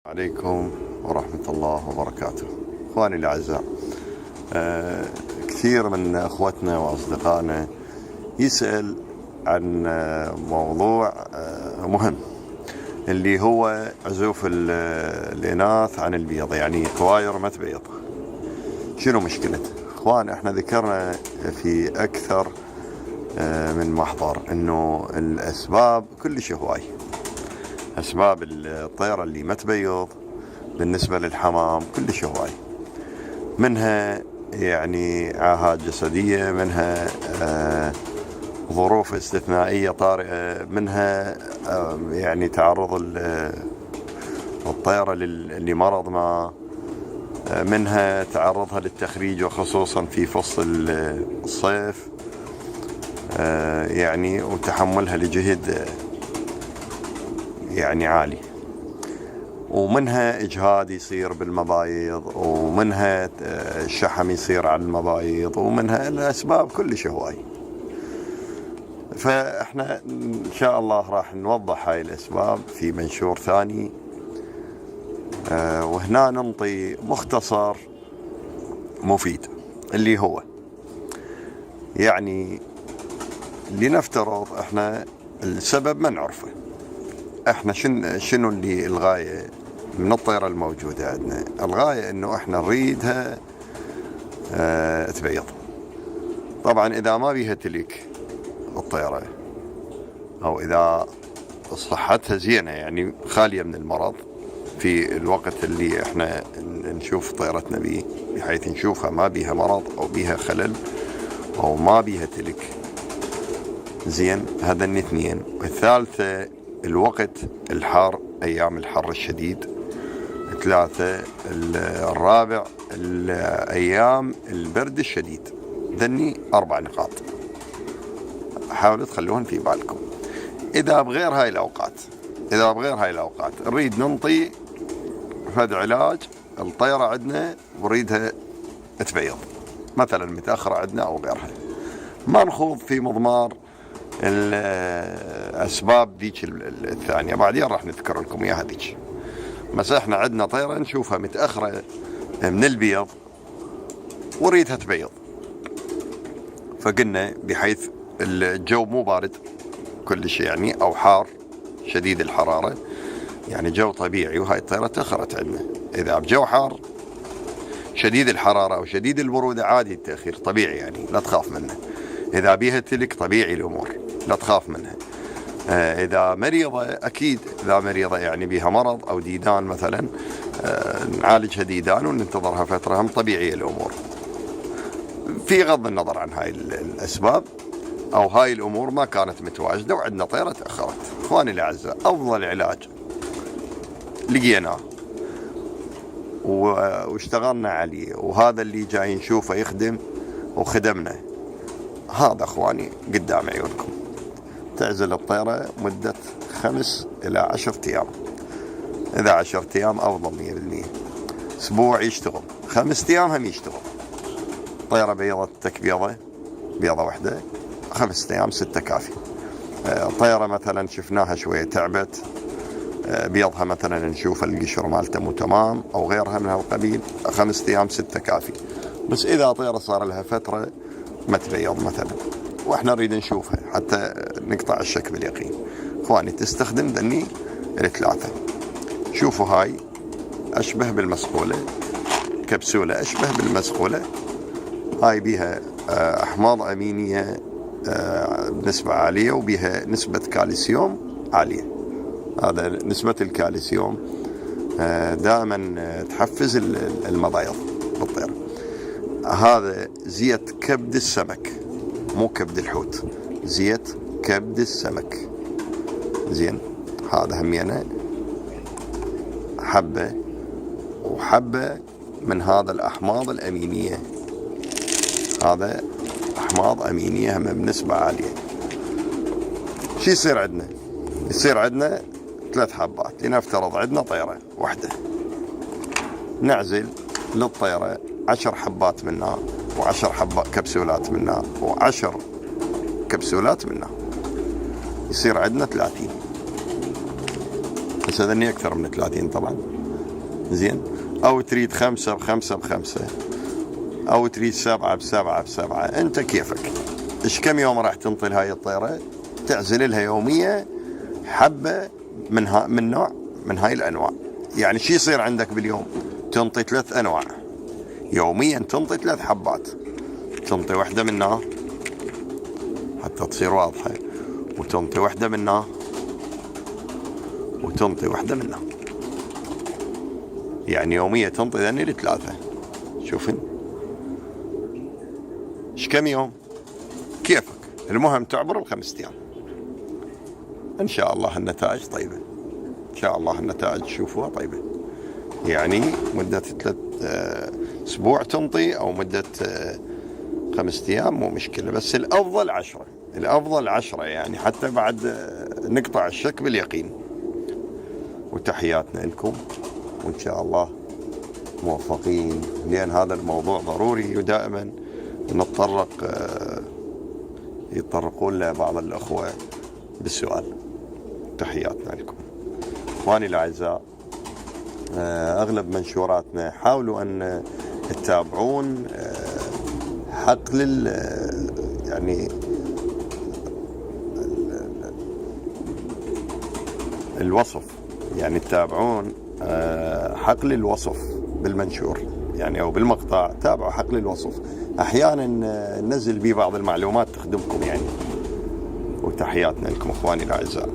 عليكم ورحمة الله وبركاته. اخواني الاعزاء، كثير من اخوتنا واصدقائنا يسأل عن موضوع مهم، اللي هو عزوف الاناث عن البيض، يعني كواير ما تبيض. شنو مشكلته؟ اخوان، احنا ذكرنا في اكثر من محضر انه الاسباب كلش هواي. أسباب الطيرة اللي ما تبيض بالنسبة للحمام كلش هواي، منها يعني عاهات جسدية، منها ظروف استثنائية طارئة، منها يعني تعرض الطيرة لمرض ما، منها تعرضها للتخريج وخصوصا في فصل الصيف، يعني وتحملها لجهد يعني عالي، ومنها إجهاد يصير بالمبايض، ومنها شحم يصير على المبايض، ومنها الأسباب كلش هواي. فإحنا إن شاء الله راح نوضح هاي الأسباب في منشور ثاني، وهنا ننطي مختصر مفيد، اللي هو يعني لنفترض إحنا السبب ما نعرفه. احنا شنو اللي الغاية من الطيرة الموجودة عندنا؟ الغاية انه احنا نريدها تبيض. طبعا اذا ما بيها تلك الطيرة، او اذا صحتها زينة يعني خالية من المرض في الوقت اللي احنا نشوف طيرتنا بيه، بحيث نشوفها ما بيها مرض او بيها خلل او ما بيها تلك، زين، هذا اثنين. والثالثة الوقت الحار، أيام الحر الشديد. ثلاثة الرابع الأيام البرد الشديد. ذني 4 نقاط حاولوا تخلوهن في بالكم. إذا بغير هاي الأوقات نريد ننطي هذا علاج الطيرة عندنا ونريدها تبيض، مثلا متأخرة عندنا أو غيرها، ما نخوض في مضمار الأسباب ذيك الثانية، بعدين راح نذكر لكم إياها ذيك. بس إحنا عندنا طيرة نشوفها متأخرة من البيض وريدها تبيض، فقلنا بحيث الجو مو بارد كلش يعني، أو حار شديد الحرارة، يعني جو طبيعي، وهاي الطيرة تأخرت عندنا. إذا بجو حار شديد الحرارة أو شديد البرودة عادي التأخير طبيعي، يعني لا تخاف منه. إذا بيها تلك طبيعي الأمور، لا تخاف منها. إذا مريضة أكيد، إذا مريضة يعني بيها مرض أو ديدان مثلا، نعالجها ديدان وننتظرها فترة، هم طبيعي الأمور، في غض النظر عن هاي الأسباب أو هاي الأمور ما كانت متواجدة وعندنا طيرة تأخرت. إخواني الأعزاء، أفضل علاج لقيناه واشتغلنا عليه، وهذا اللي جاي نشوفه يخدم وخدمنا، هذا اخواني قدام عيونكم. تعزل الطيرة مدة 5 إلى 10 أيام. إذا 10 أيام أفضل 100%. أسبوع يشتغل، 5 أيام هم يشتغل. طيرة بيضتك بيضة واحدة، 5 أيام 6 كافي. طيرة مثلا شفناها شوية تعبت، بيضها مثلا نشوف القشر مالته مو تمام أو غيرها من هالقبيل، 5 أيام 6 كافي. بس إذا طيرة صار لها فترة ما تبيض مثلا واحنا نريد نشوفها حتى نقطع الشك باليقين، اخواني تستخدم ذني الثلاثة. شوفوا هاي اشبه بالمسقولة، كبسولة اشبه بالمسقولة، هاي بيها احماض امينية بنسبة عالية، وبيها نسبة كالسيوم عالية. هذا نسبة الكالسيوم دائما تحفز المبايض بالطير. هذا زيت كبد السمك، مو كبد الحوت، زيت كبد السمك، زين. هذا همينه حبة وحبة من هذا الأحماض الأمينية، هذا أحماض أمينية هم بنسبة عالية. شو يصير عندنا؟ يصير عندنا 3 حبات. لنفترض عندنا طيرة واحدة، نعزل للطيرة 10 حبات منها، و10 حبات كبسولات منها، و10 كبسولات منها، يصير عندنا 30. بس هذني أكثر من 30 طبعا. زين، أو تريد 5 ب5 ب5، أو تريد 7 ب7 ب7، أنت كيفك. إيش كم يوم راح تنطي هاي الطيرة؟ تعزل لها يومية حبة من نوع من هاي الأنواع. يعني شي يصير عندك باليوم؟ تنطي 3 أنواع يوميا، تنطي 3 حبات، تنطي واحدة منها حتى تصير واضحة، وتنطي واحدة منها، وتنطي واحدة منها. يعني يوميا تنطي ذني ل3. شوفين ايش كم يوم؟ كيفك، المهم تعبر ال5 أيام. ان شاء الله النتائج طيبة، ان شاء الله النتائج تشوفوها طيبة. يعني مدة 3 أسبوع تنطي، او مدة 5 أيام مو مشكلة، بس الافضل 10. الافضل 10 يعني، حتى بعد نقطع الشك باليقين. وتحياتنا لكم، وان شاء الله موفقين، لان هذا الموضوع ضروري، ودائما يتطرقون له بعض الاخوة بالسؤال. تحياتنا لكم اخواني الاعزاء. اغلب منشوراتنا حاولوا ان تتابعون حقل يعني الوصف، يعني تتابعون حقل الوصف بالمنشور يعني، او بالمقطع. تابعوا حقل الوصف، احيانا ننزل به بعض المعلومات تخدمكم يعني. وتحياتنا لكم اخواني الاعزاء.